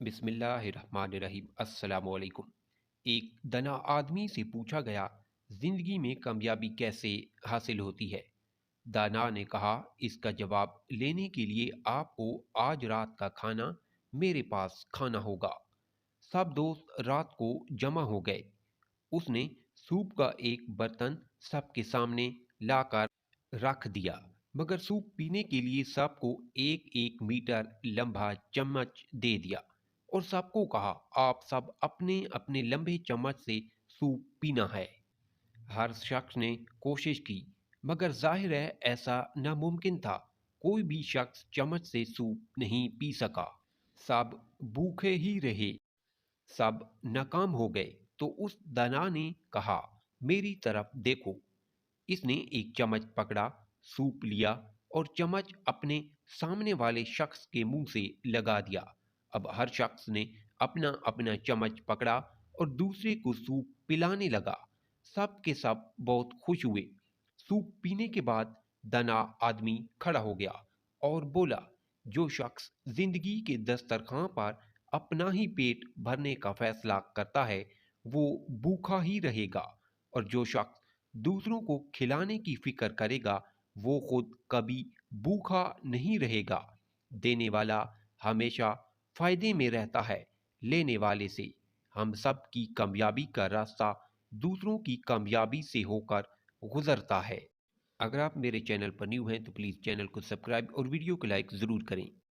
बिस्मिल्लाहिर्रहमानिर्रहीम। अस्सलामुअलैकुम। एक दना आदमी से पूछा गया, जिंदगी में कामयाबी कैसे हासिल होती है। दाना ने कहा, इसका जवाब लेने के लिए आपको आज रात का खाना मेरे पास खाना होगा। सब दोस्त रात को जमा हो गए। उसने सूप का एक बर्तन सबके सामने लाकर रख दिया, मगर सूप पीने के लिए सबको एक एक मीटर लंबा चम्मच दे दिया और सबको कहा, आप सब अपने अपने लंबे चम्मच से सूप पीना है। हर शख्स ने कोशिश की, मगर जाहिर है ऐसा नामुमकिन था। कोई भी शख्स चम्मच से सूप नहीं पी सका। सब भूखे ही रहे, सब नाकाम हो गए। तो उस दाना ने कहा, मेरी तरफ देखो। इसने एक चम्मच पकड़ा, सूप लिया और चम्मच अपने सामने वाले शख्स के मुंह से लगा दिया। अब हर शख्स ने अपना अपना चम्मच पकड़ा और दूसरे को सूप पिलाने लगा। सब के सब बहुत खुश हुए। सूप पीने के बाद दाना आदमी खड़ा हो गया और बोला, जो शख्स जिंदगी के दस्तरखान पर अपना ही पेट भरने का फैसला करता है वो भूखा ही रहेगा, और जो शख्स दूसरों को खिलाने की फिक्र करेगा वो खुद कभी भूखा नहीं रहेगा। देने वाला हमेशा फायदे में रहता है लेने वाले से। हम सब की कामयाबी का रास्ता दूसरों की कामयाबी से होकर गुजरता है। अगर आप मेरे चैनल पर न्यू हैं तो प्लीज़ चैनल को सब्सक्राइब और वीडियो को लाइक ज़रूर करें।